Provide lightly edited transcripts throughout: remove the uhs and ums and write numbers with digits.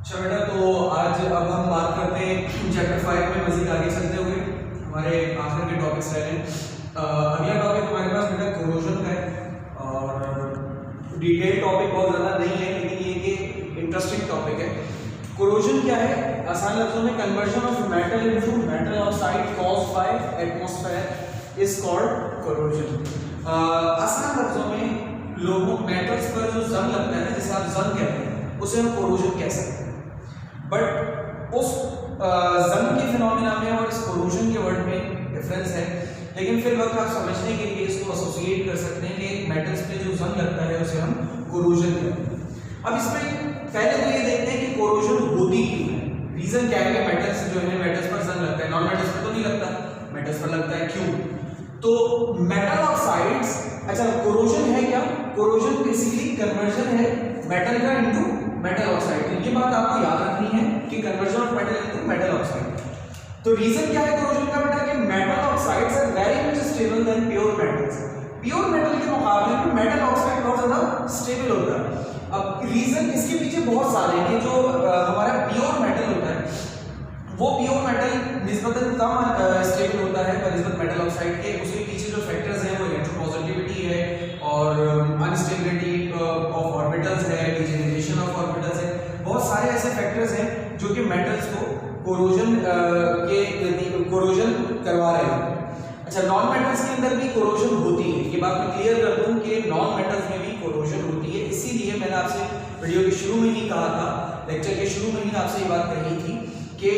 अच्छा बेटा, तो आज अब हम बात करते हैं चैप्टर 5 में मजीद आगे चलते हुए हमारे आखिर के टॉपिक्स रह रहे हैं। अगला टॉपिक हमारे पास बेटा कोरोजन का है और डिटेल टॉपिक बहुत ज़्यादा नहीं है, लेकिन ये कि इंटरेस्टिंग टॉपिक है। कोरोजन क्या है? आसान लफ्जों में conversion of metal into metal oxide caused by atmosphere is called corrosion. आसान लफ्जों में लोगों मेटल्स पर जो जंग लगता है, जिसे आप जंग कहते हैं, उसे हम कोरोजन कह सकते हैं। बट उस जंग के फिनोमिना में और इस कोरोजन के वर्ड में डिफरेंस है, लेकिन फिर वक्त आप समझने के लिए इसको एसोसिएट कर सकते हैं कि मेटल्स पे जो जंग लगता है उसे हम कोरोजन कहते हैं। अब इसमें पहले तो ये देखते हैं कि कोरोजन होती क्यों है, रीजन क्या है कि मेटल्स जो है मेटल्स पर जंग लगता है, नॉन मेटल्स पर तो नहीं लगता, मेटल्स पर लगता है, क्यों? तो मेटल ऑक्साइड्स, अच्छा कोरोजन है क्या? कोरोजन बेसिकली कन्वर्जन है मेटल का इनटू मेटल ऑक्साइड। ये बात आपको याद रखनी है कि conversion of metal into metal oxide. तो रीजन क्या है कोरोजन का बेटा? कि metal oxides are very much stable than pure metals. Pure metal के मुकाबले में मेटल ऑक्साइड बहुत ज्यादा स्टेबल होता है। अब रीजन इसके पीछे बहुत सारे हैं कि जो हमारा प्योर मेटल होता है वो प्योर मेटल निस्बतन कम स्टेबल होता है बनिस्बत मेटल ऑक्साइड के। उसके पीछे जो फैक्टर्स हैं वो इलेक्ट्रोपॉजिटिविटी है और अनस्टेबिलिटी ऑफ ऑर्बिटल्स है, डिजेनरेशन ऑफ ऑर्बिटल्स है, बहुत सारे ऐसे फैक्टर्स हैं जो कि मेटल्स को कोरोजन करवा रहे होते हैं। अच्छा, नॉन मेटल्स के अंदर भी कोरोजन होती है, ये बात मैं क्लियर कर दूं कि नॉन मेटल्स में भी कोरोजन होती है। इसीलिए मैंने आपसे वीडियो के शुरू में ही कहा था, लेक्चर के शुरू में ही आपसे ये बात कही थी कि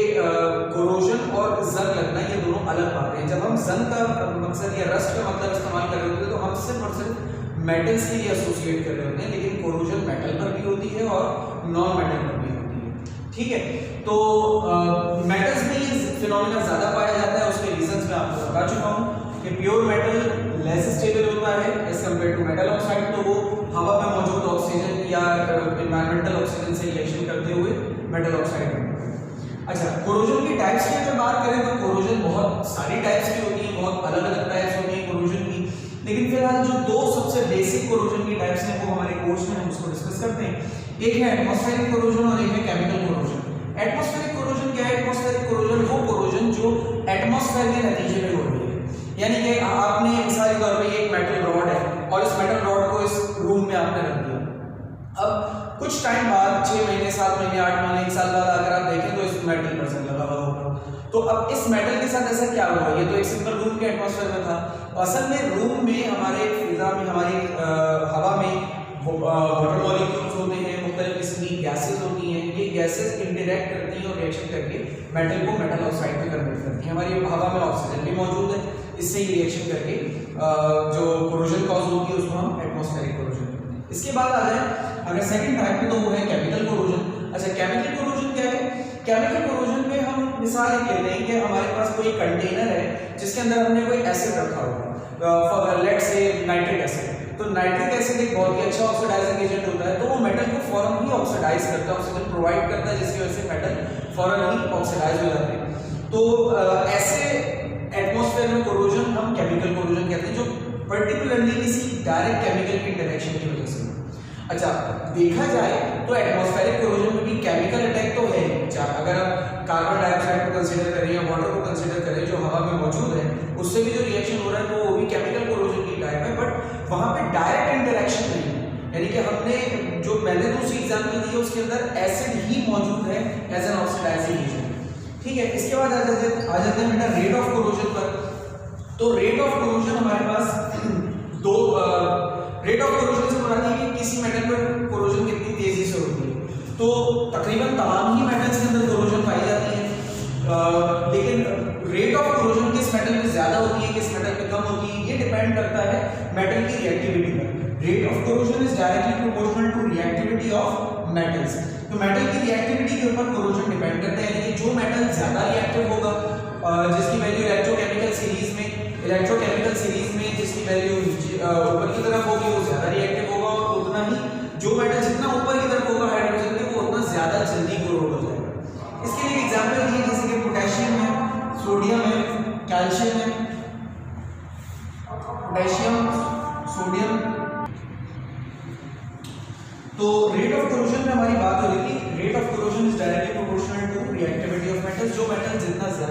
कोरोजन और जंग लगना ये दोनों अलग बातें हैं। जब हम जंग का मकसद या रस्ट का मतलब इस्तेमाल कर रहे होते हैं तो हम सिर्फ और सिर्फ मेटल्स के लिए एसोसिएट कर रहे होते हैं, लेकिन कोरोजन मेटल पर भी होती है और नॉन मेटल पर भी होती है। ठीक है, तो मेटल्स में ये फिनोमिना ज्यादा पाया जाता है। उसके रीजंस मैं आपको बता चुका हूँ कि प्योर मेटल लेस स्टेबल होता है as compare to metal oxide. तो वो हवा में मौजूद ऑक्सीजन या एनवायरमेंटल ऑक्सीजन से रिएक्शन करते हुए मेटल ऑक्साइड बनता है। अच्छा, कोरोजन की टाइप्स की अगर बात करें तो कोरोजन बहुत सारी टाइप्स की होती है, बहुत अलग अलग टाइप्स होती है कोरोजन की, लेकिन फिलहाल जो दो सबसे बेसिक कोरोजन की टाइप्स हैं वो हमारे कोर्स में हम उसको डिस्कस करते हैं। एक है एटमॉस्फेरिक कोरोजन और एक है केमिकल कोरोजन। एटमॉस्फेरिक कोरोजन क्या है? एटमॉस्फेरिक कोरोजन वो कोरोजन जो एटमॉस्फेयर के नतीजे में हो रही है, यानी कि आपने मिसाल के तौर पर एक मेटल रॉड है और इस मेटल रॉड को इस रूम में आपने रख दिया। अब कुछ टाइम बाद 6 महीने 7 महीने 8 महीने 1 साल बाद अगर आप देखें तो इस मेटल पर जंग लगा हुआ होगा। तो अब इस मेटल के साथ ऐसा क्या हुआ? ये तो एक सिंपल रूम के एटमॉस्फेयर में था। असल में रूम में हमारे फिजा में हमारी हवा में वाटर मॉलिक्यूल्स होते हैं, मुख्तलिफ किस्म की गैसेज होती हैं। ये गैसेज इंटरेक्ट करती हैं और रिएक्शन करके मेटल को मेटल ऑक्साइड में कन्वर्ट करती हैं। हमारी हवा में ऑक्सीजन भी मौजूद है, इससे ही रिएक्शन करके जो कोरोजन कॉज होती है उसको हम एटमॉस्फेरिक कोरोजन कहते हैं। इसके बाद आ जाए अगर सेकंड टाइप में तो वो है केमिकल कोरोजन। अच्छा, केमिकल कोरोजन क्या है? केमिकल कोरोजन में हम मिसाल एक लेते हैं कि हमारे पास कोई कंटेनर है जिसके अंदर हमने कोई एसिड रखा हुआ है, लेट्स से नाइट्रिक एसिड। तो नाइट्रिक एसिड एक बहुत ही अच्छा ऑक्सीडाइजिंग एजेंट होता है, तो वो मेटल को फौरन ही ऑक्सीडाइज करता है, ऑक्सीजन प्रोवाइड करता है, जिसकी वजह से मेटल फौरन ही ऑक्सीडाइज हो जाते हैं। तो ऐसे एटमॉस्फेयर में कोरोजन हम केमिकल कोरोजन कहते हैं, जो पर्टिकुलरली किसी डायरेक्ट केमिकल की इंटरेक्शन की वजह से। अच्छा, देखा जाए तो एटमॉस्फेरिक कोरोजन में भी केमिकल अटैक तो है। अगर आप कार्बन डाइऑक्साइड को कंसीडर करें या वाटर को कंसीडर करें जो हवा में मौजूद है, उससे भी जो रिएक्शन हो रहा है तो वो भी केमिकल कोरोजन की टाइप है, बट वहां पे डायरेक्ट इंटरेक्शन नहीं है। यानी कि हमने जो मैंने दूसरी एग्जांपल दी है उसके अंदर एसिड ही मौजूद है एज एन ऑक्सीडाइजिंग एजेंट। ठीक है, इसके बाद आ जाते हैं बेटा रेट ऑफ कोरोजन पर। तो रेट ऑफ कोरोजन हमारे पास दो रेट ऑफ कोरोजन से मुराद है कि किसी मेटल पर कोरोजन कितनी तेजी से होती है। तो तकरीबन तमाम ही मेटल्स के अंदर कोरोजन पाई जाती है, लेकिन रेट ऑफ कोरोजन किस मेटल में ज्यादा होती है, किस मेटल में कम होती है, ये डिपेंड करता है मेटल की रिएक्टिविटी पर। Rate of corrosion is directly proportional to reactivity of metals. तो मेटल की रिएक्टिविटी के ऊपर कोरोजन डिपेंड करता है, यानी कि जो मेटल ज्यादा रिएक्टिव होगा, जिसकी वैल्यू इलेक्ट्रोकेमिकल सीरीज में जिसकी वैल्यू ऊपर की तरफ होगी वो ज्यादा रिएक्टिव होगा, और उतना ही जो मेटल जितना ऊपर की तरफ होगा हाइड्रोजन के वो उतना ज्यादा जल्दी क्लोरोड हो जाएगा। इसके लिए एग्जांपल दिए जैसे कि पोटेशियम है, सोडियम है, कैल्शियम है, पोटेशियम, सोडियम। तो रेट ऑफ कोरोजन में हमारी बात हो रही थी। रेट ऑफ कोरोजन इज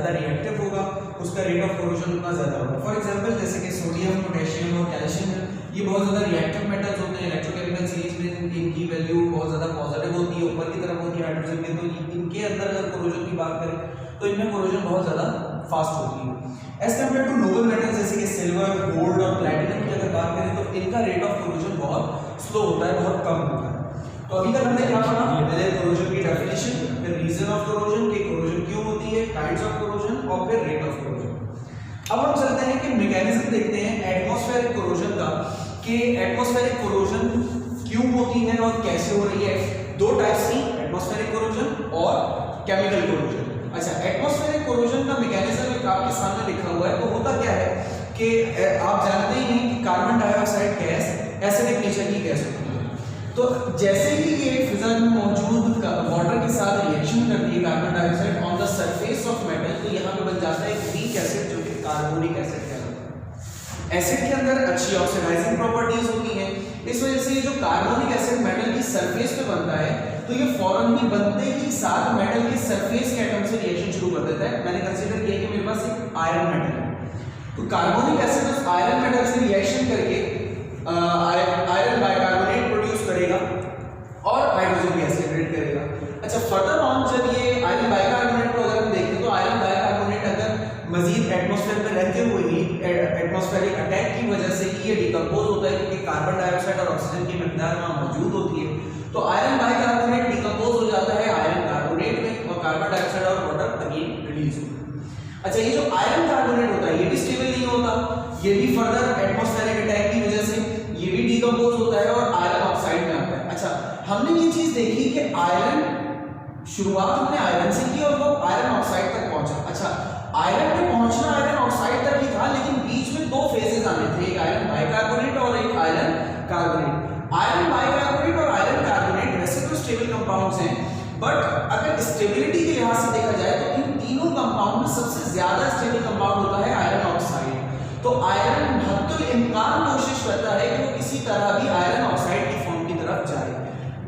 ज़्यादा रिएक्टिव होगा, उसका रेट ऑफ कोरोजन उतना ज़्यादा होगा। फॉर एग्जांपल जैसे कि सोडियम, पोटेशियम और कैल्शियम, ये बहुत ज़्यादा रिएक्टिव मेटल्स होते हैं। इलेक्ट्रोकेमिकल सीरीज में इनकी वैल्यू बहुत ज़्यादा पॉजिटिव होती है, ऊपर की तरफ होती है हाइड्रोजन की, तो इनके अंदर अगर कोरोजन की बात करें तो इनमें कोरोजन बहुत ज़्यादा फास्ट होती है। As compare to noble metals जैसे कि सिल्वर, गोल्ड और प्लैटिनम की अगर बात करें तो इनका रेट ऑफ कोरोजन बहुत स्लो होता है, बहुत कम होता है। तो अभी तक हमने क्या पढ़ा, पहले कोरोजन की डेफिनेशन, फिर रीजन ऑफ कोरोजन, कि कोरोजन क्यों होती है, काइंड्स ऑफ कोरोजन और फिर रेट ऑफ कोरोजन। अब हम चलते हैं कि मैकेनिज्म देखते हैं एटमॉस्फेरिक कोरोजन का, कि एटमॉस्फेरिक कोरोजन क्यों होती है और कैसे हो रही है। दो टाइप्स की, एटमॉस्फेरिक कोरोजन और केमिकल कोरोजन। अच्छा, एटमॉस्फेरिक कोरोजन का मैकेनिज्म आपके सामने लिखा हुआ है। तो होता क्या है कि आप जानते ही हैं कि carbon dioxide gas acidic nature की गैस होती है। तो जैसे ही ये फिजा में मौजूद वाटर के साथ रिएक्शन करती है carbon dioxide on the surface of metal, तो यहाँ पे बन जाता है एक वीक एसिड जो कि कार्बोनिक एसिड कहलाता है। एसिड के अंदर अच्छी ऑक्सीडाइजिंग प्रॉपर्टीज होती हैं, इस वजह से ये जो कार्बोनिक एसिड मेटल की सरफेस पे बनता है तो ये फौरन ही बनते ही साथ मेटल के सरफेस के एटम से रिएक्शन शुरू कर देता है। मैंने कंसीडर किया कि मेरे पास एक आयरन मेटल है, तो कार्बोनिक एसिड उस आयरन मेटल से रिएक्शन करके आयरन बाइकार्बोनेट प्रोड्यूस करेगा और हाइड्रोजन गैस जनरेट करेगा। अच्छा, फर्दर ऑन जब ये आयरन बाइकार्बोनेट को अगर हम देखें तो आयरन बाइकार्बोनेट अगर मजीद एटमॉस्फेयर में रहते हुए ही एटमॉस्फेरिक अटैक की वजह से ही ये डिकम्पोज होता है, क्योंकि कार्बन डाइऑक्साइड और ऑक्सीजन की मिकदार वहाँ मौजूद होती है, तो आयरन बाइकार्बोनेट डिकम्पोज हो जाता है आयरन कार्बोनेट में और कार्बन डाइऑक्साइड और वाटर अगेन रिलीज होता है। अच्छा, ये जो आयरन कार्बोनेट होता है ये भी स्टेबल नहीं होता, ये भी फर्दर एटमॉस्फेरिक अटैक की वजह से ये भी डिकम्पोज होता है और आयरन ऑक्साइड में आता है। अच्छा, हमने ये चीज देखी कि आयरन शुरुआत हमने आयरन से की और वो आयरन ऑक्साइड तक पहुंचा। अच्छा, आयरन पे पहुंचना आयरन ऑक्साइड तक ही था, लेकिन बीच में दो फेजेस आने थे, एक आयरन बाइकार्बोनेट और एक आयरन कार्बोनेट। आयरन बाइकार्बोनेट और आयरन कार्बोनेट वैसे तो स्टेबल कंपाउंड्स हैं, बट अगर स्टेबिलिटी के लिहाज से देखा जाए तो इन तीनों कंपाउंड में सबसे ज्यादा स्टेबल कंपाउंड होता है आयरन ऑक्साइड। तो आयरन हद्दुल इम्कान कोशिश करता है कि वो किसी तरह भी आयरन ऑक्साइड की फॉर्म की तरफ जाए।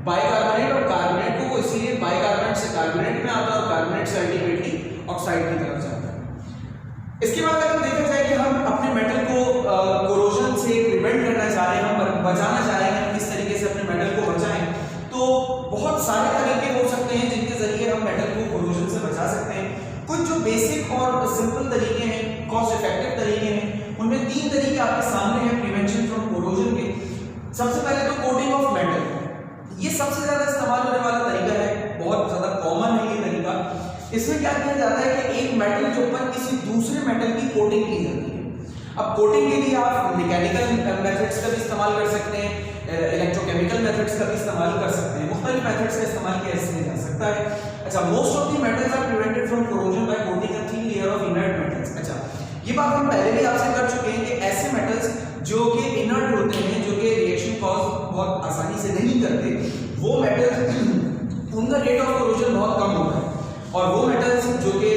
बाइकार्बोनेट और कार्बोनेट को वो इसीलिए बाइकार्बोनेट से कार्बोनेट में आता है और कार्बोनेट से अल्टीमेटली ऑक्साइड की तरफ जाता है। इसके बाद अगर देखा जाए कि हम अपने मेटल को कोरोजन से प्रिवेंट करना चाह रहे हैं, हम बचाना चाह रहे हैं, हम किस तरीके से अपने मेटल को बचाएं, तो बहुत सारे तरीके हो सकते हैं जिनके जरिए हम मेटल को कोरोजन से बचा सकते हैं। कुछ जो बेसिक और सिंपल तरीके हैं, कॉस्ट इफेक्टिव तरीके हैं, उनमें 3 तरीके आपके सामने हैं प्रिवेंशन फ्रॉम कोरोजन के। सबसे पहले तो कोटिंग ऑफ मेटल, ये सबसे ज्यादा इस्तेमाल होने वाला तरीका है, बहुत ज्यादा कॉमन है ये तरीका। इसमें क्या किया जाता है कि एक मेटल के ऊपर किसी दूसरे मेटल की कोटिंग की जाती है। अब कोटिंग के लिए आप मैकेनिकल मेथड्स का भी इस्तेमाल कर सकते हैं, इलेक्ट्रोकेमिकल मेथड्स का भी इस्तेमाल कर सकते हैं, मुख्तलिफ मेथड्स का इस्तेमाल किया इसमें जा सकता है। अच्छा, most of the metals are prevented from corrosion by coating a thin layer of inert metals. अच्छा, ये बात हम पहले भी आपसे कर चुके हैं कि ऐसे मेटल्स जो कि इनर्ट होते हैं, जो कि रिएक्शन कॉज बहुत आसानी से नहीं करते, वो मेटल्स उनका रेट ऑफ कोरोजन बहुत कम होता है, और वो मेटल्स जो कि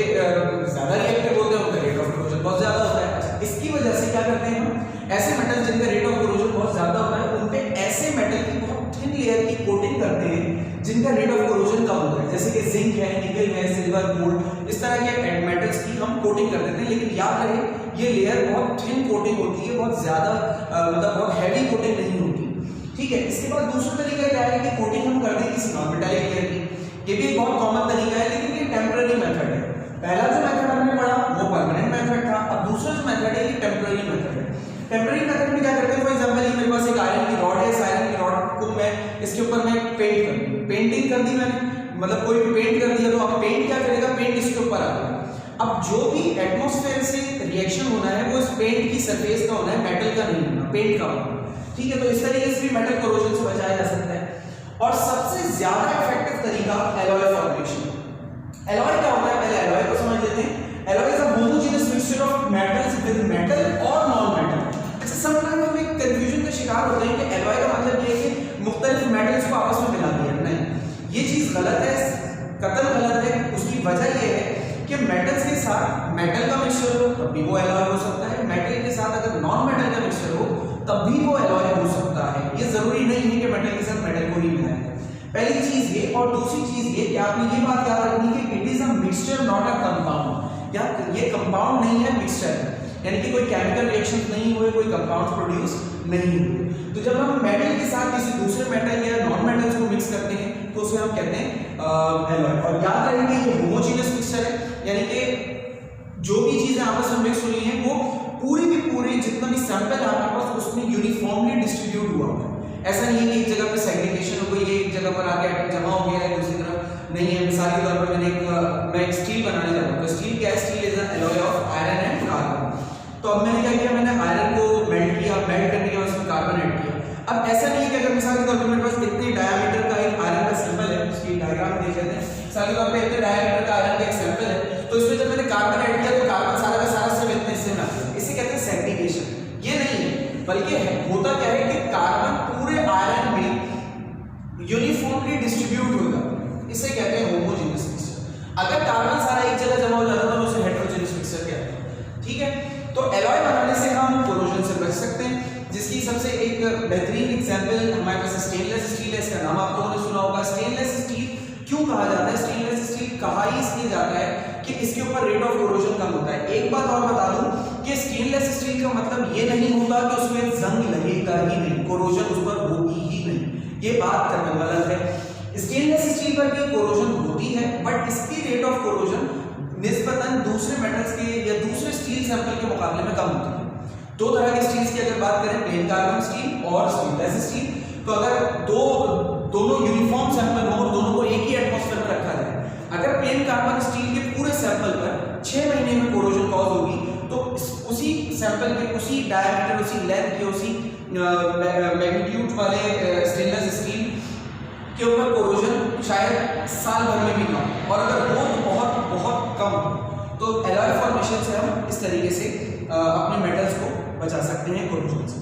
ज्यादा रिएक्टिव होते हैं उनका रेट ऑफ कोरोजन बहुत ज्यादा होता है। अच्छा, इसकी वजह से क्या करते हैं हम, ऐसे मेटल्स जिनका रेट ऑफ कोरोजन बहुत ज्यादा होता है उन पे ऐसे मेटल की बहुत थिन लेयर की कोटिंग करते हैं जिनका रेट ऑफ कोरोजन कम होता है, जैसे कि जिंक है, निकल है, सिल्वर, गोल्ड, इस तरह के मेटल्स की हम कोटिंग कर देते हैं। लेकिन याद रहे ये लेयर बहुत थिन कोटिंग होती है, बहुत ज्यादा मतलब बहुत हैवी कोटिंग नहीं होती, ठीक है। इसके बाद दूसरा तरीका क्या है कि कोटिंग हम कर दें किसी नॉन मेटालिक लेयर की, ये भी एक बहुत कॉमन तरीका है, लेकिन ये टेम्पररी मेथड है। पहला जो मेथड हमने पढ़ा वो परमानेंट मेथड था, अब दूसरा जो मेथड है ये टेम्पररी मेथड है। टेम्पररी मेथड में क्या करते हैं, फॉर एग्जांपल ये मेरे पास एक आयरन की रॉड है, इस आयरन की रॉड को मैं इसके ऊपर मैं पेंट कर दूं, पेंटिंग कर दी मैंने, मतलब कोई भी पेंट कर दिया, तो अब पेंट क्या करेगा, पेंट इसके ऊपर आ गया। अब जो भी एटमॉस्फेयर से रिएक्शन होना है वो इस पेंट की सरफेस का होना है, मेटल का नहीं होना, पेंट का होना, ठीक है। तो इस तरीके से भी मेटल कोरोजन से बचाया जा सकता है। और सबसे ज्यादा इफेक्टिव तरीका एलॉय फॉर्मेशन। एलॉय क्या होता है, पहले एलॉय को समझ लेते हैं। Alloy is a homogeneous mixture of metals with metal और नॉन मेटल। अच्छा, समटाइम्स हम एक कंफ्यूजन का शिकार होते हैं कि एलॉय का मतलब ये है कि मुख्तलिफ मेटल्स को आपस में मिला दिया, नहीं, ये चीज गलत है, कतई गलत है। उसकी वजह ये है कि मेटल्स के साथ मेटल का मिक्सचर हो तब भी वो एलॉय हो सकता है, मेटल के साथ अगर नॉन मेटल का मिक्सचर हो तब भी वो एलॉय हो सकता है। ये जरूरी नहीं है कि मेटल के साथ मेटल को ही मिलाएं। पहली चीज ये, और दूसरी चीज ये कि आपने ये बात याद रखनी है कि it is a mixture not a compound. या ये कंपाउंड नहीं है, मिक्सचर है, यानी कि कोई केमिकल रिएक्शन नहीं हुए, कोई कंपाउंड प्रोड्यूस नहीं हुए। तो जब हम मेटल के साथ किसी दूसरे मेटल या नॉन मेटल्स को मिक्स करते हैं तो उसे हम कहते हैं एलॉय। और याद रखेंगे ये होमोजेनियस मिक्सचर है, यानी कि जो भी चीजें आपस में मिक्स हुई हैं वो पूरी की पूरी जितना भी सैंपल है आपके पास उसमें यूनिफॉर्मली डिस्ट्रीब्यूट हुआ है। ऐसा नहीं है कि एक जगह पे सेग्रीगेशन हो गई, एक जगह पर आके एटम जमा हो गया है, दूसरी तरफ नहीं है। मिसाल के तौर पर मैं एक स्टील बनाने जा रहा हूँ, तो स्टील क्या है? Steel is an alloy of iron and carbon. तो अब मैंने क्या किया, मैंने आयरन को मेल्ट किया, मेल्ट करने के बाद उसमें कार्बन ऐड किया। अब ऐसा नहीं है कि अगर मिसाल के तौर पर मेरे पास इतने डायमीटर का एक आयरन का सैंपल है, इसकी डायग्राम देख लेते हैं। मिसाल के तौर पर इतने डायमीटर का आयरन का एक सैंपल है, तो इसमें जब मैंने कार्बन ऐड किया तो कार्बन सारा का सारा सिर्फ इतने हिस्से में आ गया। इसे कहते हैं सेग्रीगेशन। ये नहीं है, बल्कि होता क्या है कि कार्बन पूरे आयरन में यूनिफॉर्मली डिस्ट्रीब्यूट होगा, इसे कहते हैं होमोजेनियस मिक्सचर। अगर कार्बन सारा एक जगह जमा हो जाता तो उसे हेटेरोजेनियस मिक्सचर कहते हैं। ठीक है, तो एलॉय बनाने से हम कोरोजन से बच सकते हैं, जिसकी सबसे एक बेहतरीन एग्जांपल हमारे पास स्टेनलेस स्टील है। इसका नाम आप लोगों ने सुना होगा। स्टेनलेस स्टील क्यों कहा जाता है? स्टेनलेस स्टील कहा ही इसलिए जाता है कि इसके ऊपर रेट ऑफ कोरोजन कम होता है। एक बात और बता दूं कि स्टेनलेस स्टील का मतलब ये नहीं होता कि उसमें जंग लगेगा ही नहीं, कोरोजन उस पर होगी ही नहीं, ये बात करना गलत है। स्टेनलेस स्टील पर भी कोरोजन होती है, बट इसकी रेट ऑफ कोरोजन निस्बतन दूसरे मेटल्स के या दूसरे स्टील सैंपल के मुकाबले में कम होती है। दो तरह के स्टील्स की अगर बात करें, प्लेन कार्बन स्टील और स्टेनलेस स्टील, तो अगर दोनों यूनिफॉर्म सैंपल हो और दोनों को एक ही एटमॉस्फेयर में रखा जाए, अगर प्लेन कार्बन स्टील के पूरे सैंपल पर 6 महीने में कोरोजन कॉज होगी, तो उसी सैंपल के उसी डायमीटर, उसी लेंथ के, उसी मैग्नीट्यूड वाले स्टेनलेस स्टील के ऊपर कोरोजन शायद साल भर में भी ना हो, और अगर हो तो बहुत बहुत कम। तो एलॉय फॉर्मेशन से हम इस तरीके से अपने मेटल्स को बचा सकते हैं कोरोजन से।